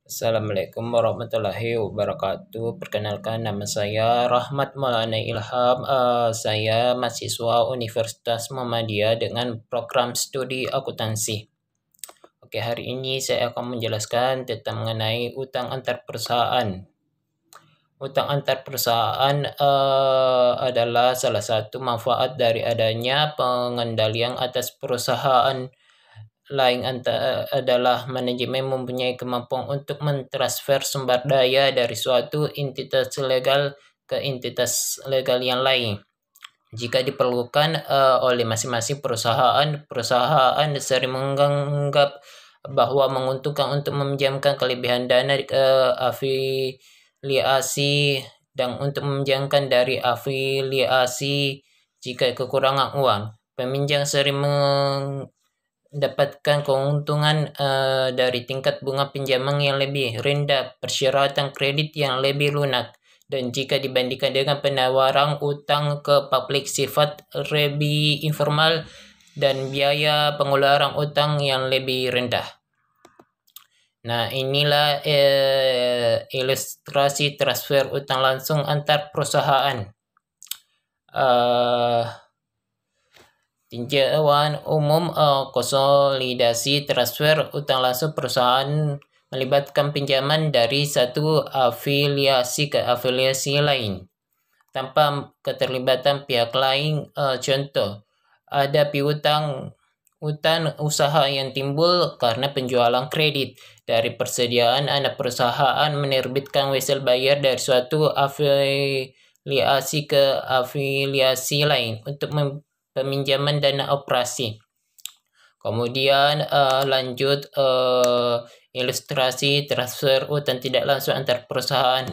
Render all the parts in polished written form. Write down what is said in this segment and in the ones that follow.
Assalamualaikum warahmatullahi wabarakatuh. Perkenalkan, nama saya Rahmat Maulana Ilham. Saya mahasiswa Universitas Muhammadiyah dengan program studi akuntansi. Oke, hari ini saya akan menjelaskan tentang mengenai utang antar perusahaan. Utang antar perusahaan adalah salah satu manfaat dari adanya pengendalian atas perusahaan lain adalah manajemen mempunyai kemampuan untuk mentransfer sumber daya dari suatu entitas legal ke entitas legal yang lain. Jika diperlukan oleh masing-masing perusahaan sering menganggap bahwa menguntungkan untuk meminjamkan kelebihan dana ke afiliasi dan untuk meminjamkan dari afiliasi jika kekurangan uang. Peminjam sering mendapatkan keuntungan dari tingkat bunga pinjaman yang lebih rendah, persyaratan kredit yang lebih lunak, dan jika dibandingkan dengan penawaran utang ke publik sifat lebih informal dan biaya pengeluaran utang yang lebih rendah. Nah, inilah ilustrasi transfer utang langsung antar perusahaan. Tinjauan umum konsolidasi transfer utang langsung perusahaan melibatkan pinjaman dari satu afiliasi ke afiliasi lain tanpa keterlibatan pihak lain. Contoh, ada piutang usaha yang timbul karena penjualan kredit dari persediaan anak perusahaan menerbitkan wesel bayar dari suatu afiliasi ke afiliasi lain untuk peminjaman dana operasi. Kemudian lanjut ilustrasi transfer utang tidak langsung antar perusahaan.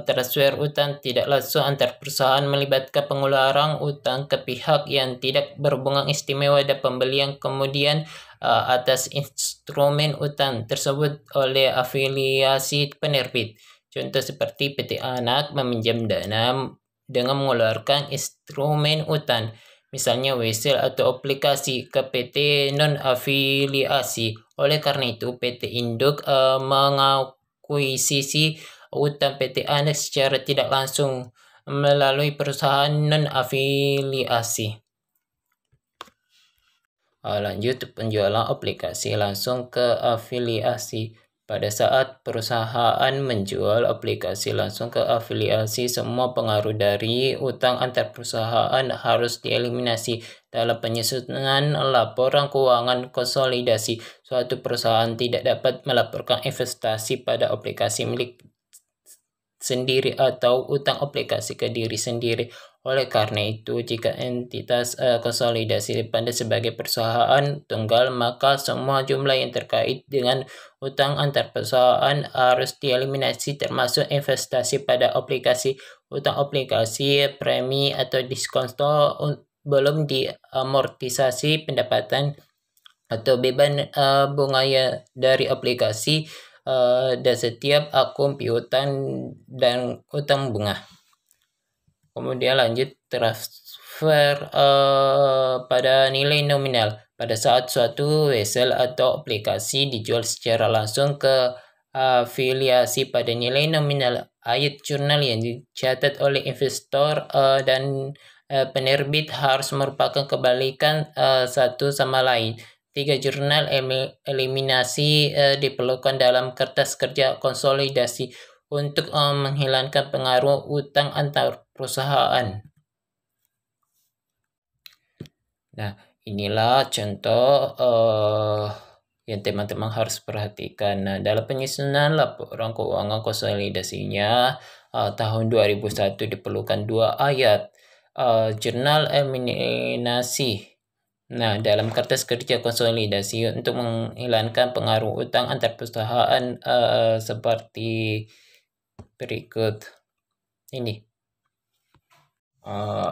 Transfer utang tidak langsung antar perusahaan melibatkan pengeluaran utang ke pihak yang tidak berhubungan istimewa dan pembelian kemudian atas instrumen utang tersebut oleh afiliasi penerbit. Contoh seperti PT Anak meminjam dana dengan mengeluarkan instrumen utang, misalnya wesel atau aplikasi, ke PT non-afiliasi. Oleh karena itu, PT Induk mengakuisisi utang PT Anak secara tidak langsung melalui perusahaan non-afiliasi. Lanjut, penjualan aplikasi langsung ke afiliasi. Pada saat perusahaan menjual aplikasi langsung ke afiliasi, semua pengaruh dari utang antar perusahaan harus dieliminasi. Dalam penyusunan laporan keuangan konsolidasi, suatu perusahaan tidak dapat melaporkan investasi pada aplikasi milik sendiri atau utang aplikasi ke diri sendiri. Oleh karena itu, jika entitas konsolidasi dipandang sebagai perusahaan tunggal, maka semua jumlah yang terkait dengan utang antar perusahaan harus dieliminasi, termasuk investasi pada aplikasi, utang aplikasi, premi atau diskonto belum diamortisasi pendapatan atau beban bunga dari aplikasi dan setiap akun piutang dan utang bunga. Kemudian lanjut transfer pada nilai nominal. Pada saat suatu wesel atau aplikasi dijual secara langsung ke afiliasi pada nilai nominal, ayat jurnal yang dicatat oleh investor dan penerbit harus merupakan kebalikan satu sama lain. 3 jurnal eliminasi diperlukan dalam kertas kerja konsolidasi untuk menghilangkan pengaruh utang antar perusahaan. Nah, inilah contoh yang teman-teman harus perhatikan. Nah, dalam penyusunan laporan keuangan konsolidasinya tahun 2001 diperlukan 2 ayat. Jurnal eliminasi. Nah, dalam kertas kerja konsolidasi untuk menghilangkan pengaruh utang antar perusahaan seperti berikut ini.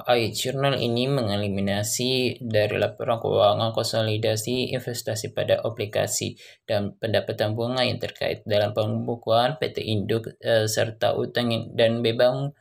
Ayat jurnal ini mengeliminasi dari laporan keuangan konsolidasi investasi pada aplikasi dan pendapatan bunga yang terkait dalam pembukuan PT Induk serta utang dan beban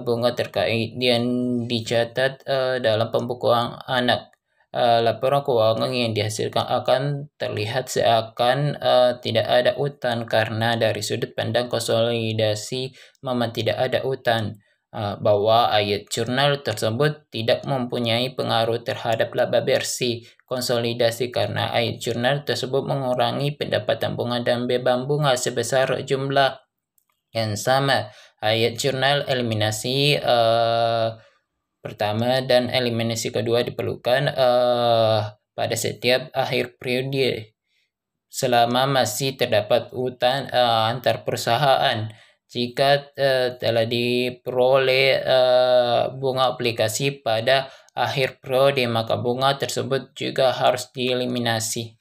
bunga terkait yang dicatat dalam pembukuan anak. laporan keuangan yang dihasilkan akan terlihat seakan tidak ada utang, karena dari sudut pandang konsolidasi memang tidak ada utang. Bahwa ayat jurnal tersebut tidak mempunyai pengaruh terhadap laba bersih konsolidasi, karena ayat jurnal tersebut mengurangi pendapatan bunga dan beban bunga sebesar jumlah yang sama. Ayat jurnal eliminasi pertama dan eliminasi kedua diperlukan pada setiap akhir periode selama masih terdapat utang antar perusahaan. Jika telah diperoleh bunga aplikasi pada akhir periode, maka bunga tersebut juga harus dieliminasi.